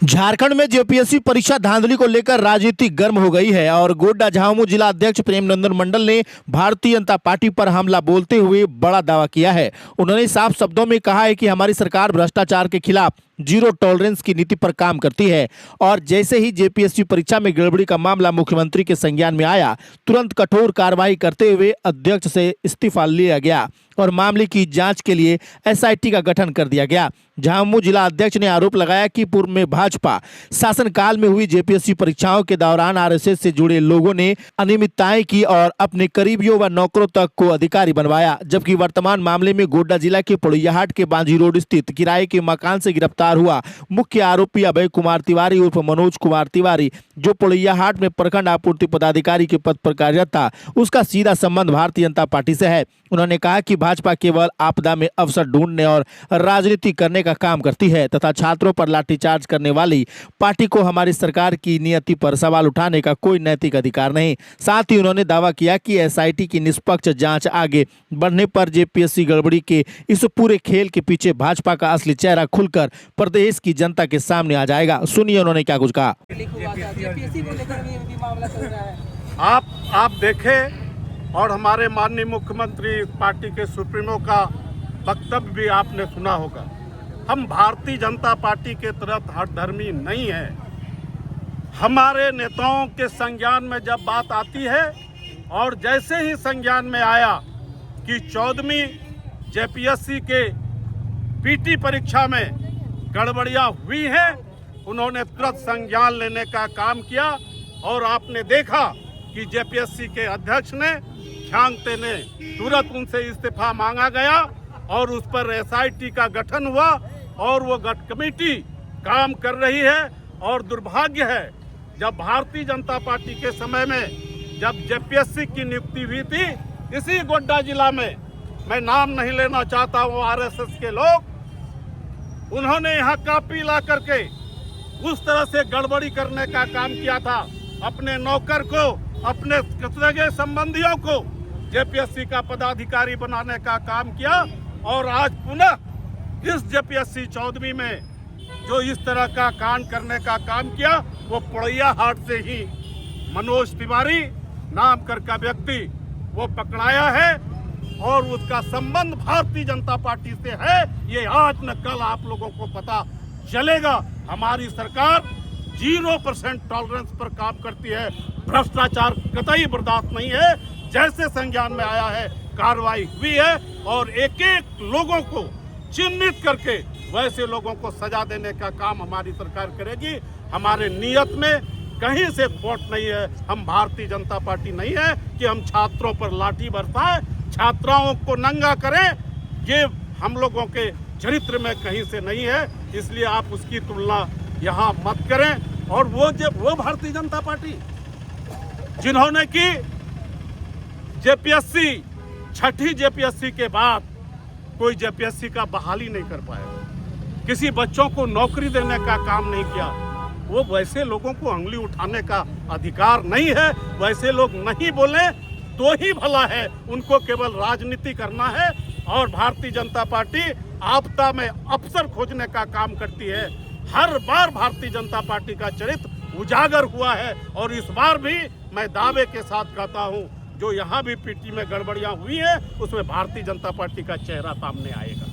झारखंड में जेपीएससी परीक्षा धांधली को लेकर राजनीति गर्म हो गई है और गोड्डा झामुमो जिला अध्यक्ष प्रेमनंदन मंडल ने भारतीय जनता पार्टी पर हमला बोलते हुए बड़ा दावा किया है। उन्होंने साफ शब्दों में कहा है कि हमारी सरकार भ्रष्टाचार के खिलाफ जीरो टॉलरेंस की नीति पर काम करती है और जैसे ही जेपीएससी परीक्षा में गड़बड़ी का मामला मुख्यमंत्री के संज्ञान में आया, तुरंत कठोर कार्रवाई करते हुए अध्यक्ष से इस्तीफा लिया गया और मामले की जांच के लिए एसआईटी का गठन कर दिया गया। झामुमो जिला अध्यक्ष ने आरोप लगाया कि पूर्व में भाजपा शासनकाल में हुई जेपीएससी परीक्षाओं के दौरान आरएसएस से जुड़े लोगों ने अनियमितताएं की और अपने करीबियों व नौकरों तक को अधिकारी बनवाया, जबकि वर्तमान मामले में गोड्डा जिला के पोड़ैयाहाट के बांझी रोड स्थित किराए के मकान से गिरफ्तार हुआ मुख्य आरोपी अभय कुमार तिवारी उर्फ मनोज कुमार तिवारी, जो पोड़ैयाहाट में प्रखंड आपूर्ति पदाधिकारी के पद पर कार्यरत था, उसका सीधा संबंध भारतीय जनता पार्टी से है। उन्होंने कहा कि भाजपा केवल आपदा में अवसर ढूंढने और राजनीति करने का काम करती है तथा छात्रों पर लाठीचार्ज करने वाली पार्टी को हमारी सरकार की नीयति पर सवाल उठाने का कोई नैतिक अधिकार नहीं। साथ ही उन्होंने दावा किया कि एसआईटी की निष्पक्ष जांच आगे बढ़ने पर जेपीएससी गड़बड़ी के इस पूरे खेल के पीछे भाजपा का असली चेहरा खुलकर प्रदेश की जनता के सामने आ जाएगा। सुनिए उन्होंने क्या कुछ कहा। आप देखें और हमारे माननीय मुख्यमंत्री पार्टी के सुप्रीमो का वक्तव्य भी आपने सुना होगा। हम भारतीय जनता पार्टी के तरफ हठधर्मी नहीं है। हमारे नेताओं के संज्ञान में जब बात आती है और जैसे ही संज्ञान में आया कि 14वीं जेपीएससी के पीटी परीक्षा में गड़बड़ियां हुई हैं, उन्होंने तुरंत संज्ञान लेने का काम किया और आपने देखा कि जेपीएससी के अध्यक्ष ने झांगते ने तुरंत उनसे इस्तीफा मांगा गया और उस पर एसआईटी का गठन हुआ और वो कमेटी काम कर रही है। और दुर्भाग्य है, जब भारतीय जनता पार्टी के समय में जब जेपीएससी की नियुक्ति हुई थी इसी गोड्डा जिला में, मैं नाम नहीं लेना चाहता हूँ, आरएसएस के लोग, उन्होंने यहाँ कापी ला करके उस तरह से गड़बड़ी करने का काम किया था। अपने नौकर को, अपने सगे संबंधियों को जेपीएससी का पदाधिकारी बनाने का काम किया और आज पुनः इस जेपीएससी 14वीं में जो इस तरह का कांड करने का काम किया, वो पोड़ैयाहाट से ही मनोज तिवारी नाम का व्यक्ति वो पकड़ाया है और उसका संबंध भारतीय जनता पार्टी से है। ये आज न कल आप लोगों को पता चलेगा। हमारी सरकार 0% टॉलरेंस पर काम करती है। भ्रष्टाचार कतई बर्दाश्त नहीं है। जैसे संज्ञान में आया है कार्रवाई हुई है और एक एक लोगों को चिन्हित करके वैसे लोगों को सजा देने का काम हमारी सरकार करेगी। हमारे नियत में कहीं से खोट नहीं है। हम भारतीय जनता पार्टी नहीं है कि हम छात्रों पर लाठी बरसाएं, छात्राओं को नंगा करें। ये हम लोगों के चरित्र में कहीं से नहीं है, इसलिए आप उसकी तुलना यहाँ मत करें। और वो भारतीय जनता पार्टी जिन्होंने की जेपीएससी, छठी जेपीएससी के बाद कोई जेपीएससी का बहाली नहीं कर पाया, किसी बच्चों को नौकरी देने का काम नहीं किया, वो वैसे लोगों को उंगली उठाने का अधिकार नहीं है। वैसे लोग नहीं बोले तो ही भला है, उनको केवल राजनीति करना है। और भारतीय जनता पार्टी आपदा में अवसर खोजने का काम करती है। हर बार भारतीय जनता पार्टी का चरित्र उजागर हुआ है और इस बार भी मैं दावे के साथ कहता हूं, जो यहाँ भी पीटी में गड़बड़ियां हुई है उसमें भारतीय जनता पार्टी का चेहरा सामने आएगा।